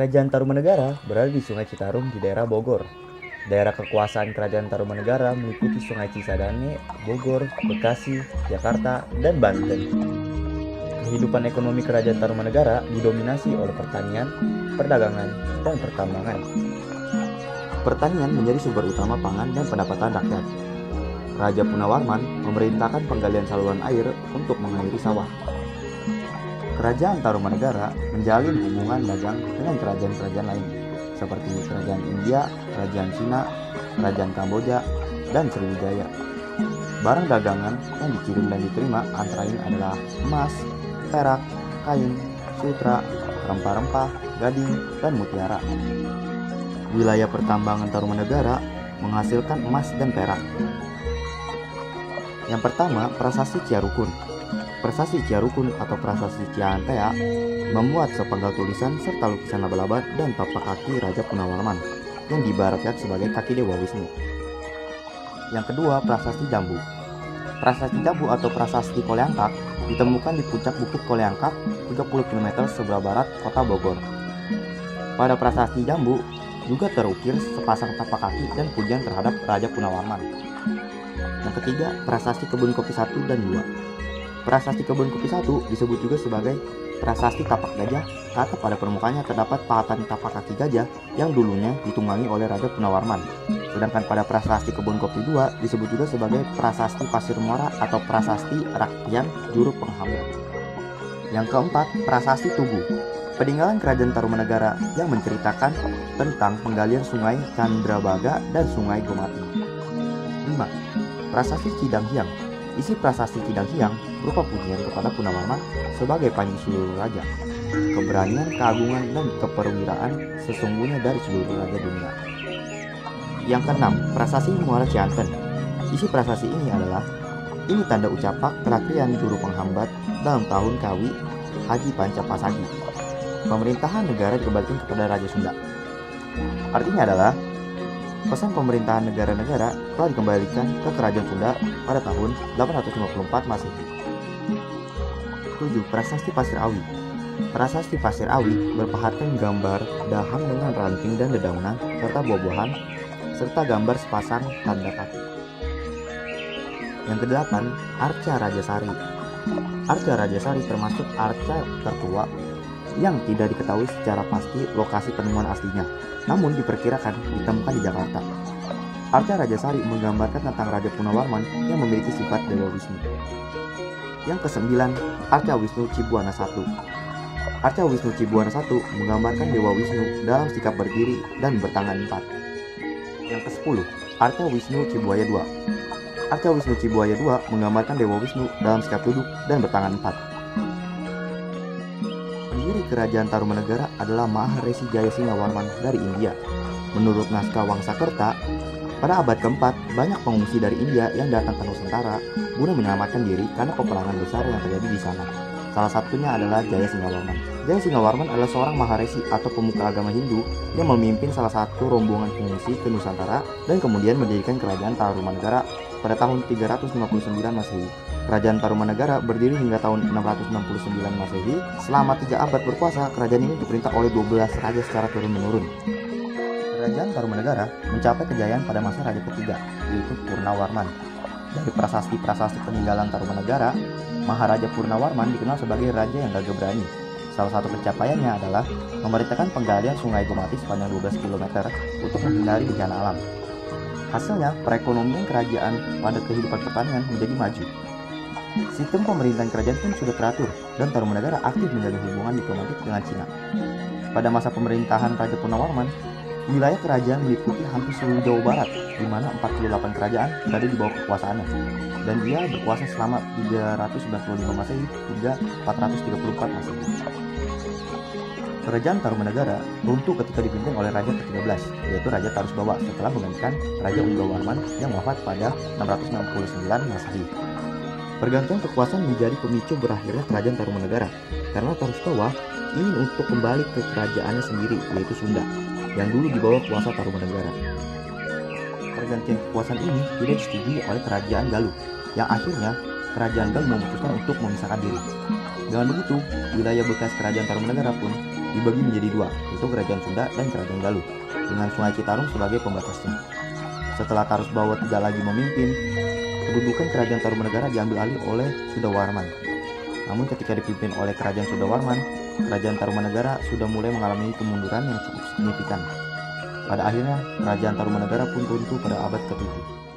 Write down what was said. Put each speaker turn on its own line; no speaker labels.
Kerajaan Tarumanegara berada di Sungai Citarum di daerah Bogor. Daerah kekuasaan Kerajaan Tarumanegara meliputi Sungai Cisadane, Bogor, Bekasi, Jakarta, dan Banten. Kehidupan ekonomi Kerajaan Tarumanegara didominasi oleh pertanian, perdagangan, dan pertambangan. Pertanian menjadi sumber utama pangan dan pendapatan rakyat. Raja Punawarman memerintahkan penggalian saluran air untuk mengairi sawah. Kerajaan Tarumanegara menjalin hubungan dagang dengan kerajaan-kerajaan lain, seperti Kerajaan India, Kerajaan Cina, Kerajaan Kamboja, dan Sriwijaya. Barang dagangan yang dikirim dan diterima antara lain adalah emas, perak, kain, sutra, rempah-rempah, gading, dan mutiara. Wilayah pertambangan Tarumanegara menghasilkan emas dan perak. Yang pertama, Prasasti Ciarukun. Prasasti Ciarukun atau Prasasti Ciampea memuat sepenggal tulisan serta lukisan laba-laba dan tapak kaki Raja Punawarman yang diibaratkan sebagai kaki Dewa Wisnu. Yang kedua, Prasasti Jambu. Prasasti Jambu atau Prasasti Koleangkak ditemukan di puncak Bukit Koleangkak 30 km sebelah barat kota Bogor. Pada Prasasti Jambu juga terukir sepasang tapak kaki dan pujian terhadap Raja Punawarman. Yang ketiga, Prasasti Kebun Kopi 1 dan 2. Prasasti Kebun Kopi 1 disebut juga sebagai Prasasti Tapak Gajah karena pada permukaannya terdapat pahatan tapak kaki gajah yang dulunya ditunggangi oleh Raja Punawarman. Sedangkan pada Prasasti Kebun Kopi 2 disebut juga sebagai Prasasti Pasir Muara atau Prasasti Raktian Juru Penghambat. Yang keempat, Prasasti Tugu. Peninggalan Kerajaan Tarumanegara yang menceritakan tentang penggalian Sungai Candrabaga dan Sungai Gomati. 5. Prasasti Cidang Hiang. Isi Prasasti Cidang Hiang berupa pujian kepada Punawarman sebagai panji seluruh raja, keberanian, keagungan, dan keperwiraan sesungguhnya dari seluruh raja dunia. Yang keenam, Prasasti Muara Cianten. Isi prasasti ini adalah ini tanda ucapak Raktian Juru Penghambat dalam tahun Kawi Haji Panca Pasagi. Pemerintahan negara dikembalikan kepada Raja Sunda. Artinya adalah pesan pemerintahan negara-negara telah dikembalikan ke Kerajaan Sunda pada tahun 854 Masehi. 7. Prasasti Pasir Awi. Prasasti Pasir Awi berpahatkan gambar dahan dengan ranting dan dedaunan serta buah-buahan serta gambar sepasang tanda kaki. Yang kedelapan, Arca Rajasari. Arca Rajasari termasuk arca tertua yang tidak diketahui secara pasti lokasi penemuan aslinya, namun diperkirakan ditemukan di Jakarta. Arca Rajasari menggambarkan tentang Raja Punawarman yang memiliki sifat Dewa Wisnu. Yang kesembilan, Arca Wisnu Cibuana I. Arca Wisnu Cibuana I menggambarkan Dewa Wisnu dalam sikap berdiri dan bertangan 4. Yang ke-10, Arca Wisnu Cibuaya II. Arca Wisnu Cibuaya II menggambarkan Dewa Wisnu dalam sikap duduk dan bertangan 4. Pendiri Kerajaan Tarumanegara adalah Maharesi Jayasinghawarman dari India. Menurut naskah Wangsakerta, pada abad keempat banyak pengungsi dari India yang datang ke Nusantara guna menyelamatkan diri karena peperangan besar yang terjadi di sana. Salah satunya adalah Jayasinghawarman. Jayasinghawarman adalah seorang Maharesi atau pemuka agama Hindu yang memimpin salah satu rombongan pengungsi ke Nusantara dan kemudian mendirikan Kerajaan Tarumanegara pada tahun 359 Masehi. Kerajaan Tarumanegara berdiri hingga tahun 669 Masehi. Selama 3 abad berkuasa, kerajaan ini diperintah oleh 12 raja secara turun-menurun. Kerajaan Tarumanegara mencapai kejayaan pada masa raja ketiga, yaitu Purnawarman. Dari prasasti-prasasti peninggalan Tarumanegara, Maharaja Purnawarman dikenal sebagai raja yang gagah berani. Salah satu pencapaiannya adalah memerintahkan penggalian Sungai Gomati sepanjang 12 km untuk menghindari bencana alam. Hasilnya, perekonomian kerajaan pada kehidupan pertanian menjadi maju. Sistem pemerintahan kerajaan pun sudah teratur dan Tarumanegara aktif menjalin hubungan diplomatik dengan Cina. Pada masa pemerintahan Raja Punawarman, wilayah kerajaan meliputi hampir seluruh Jawa Barat, di mana 48 kerajaan berada di bawah kekuasaannya, dan dia berkuasa selama 395 Masehi hingga 434 Masehi. Kerajaan Tarumanegara runtuh ketika dipimpin oleh Raja ke-13, yaitu Raja Tarusbawa setelah menggantikan Raja Unggawarman yang wafat pada 669 Masehi. Pergantian kekuasaan menjadi pemicu berakhirnya Kerajaan Tarumanegara karena Tarusbawa ingin untuk kembali ke kerajaannya sendiri, yaitu Sunda, yang dulu di bawah kuasa Tarumanegara. Pergantian kekuasaan ini tidak disetujui oleh Kerajaan Galuh, yang akhirnya Kerajaan Galuh memutuskan untuk memisahkan diri. Dengan begitu, wilayah bekas Kerajaan Tarumanegara pun dibagi menjadi dua, yaitu Kerajaan Sunda dan Kerajaan Galuh, dengan Sungai Citarum sebagai pembatasnya. Setelah Tarus Bawa tidak lagi memimpin, kedudukan Kerajaan Tarumanegara diambil alih oleh Sudawarman. Namun ketika dipimpin oleh Kerajaan Sudawarman, Kerajaan Tarumanegara sudah mulai mengalami kemunduran yang cukup signifikan. Pada akhirnya, Kerajaan Tarumanegara pun runtuh pada abad ke-7.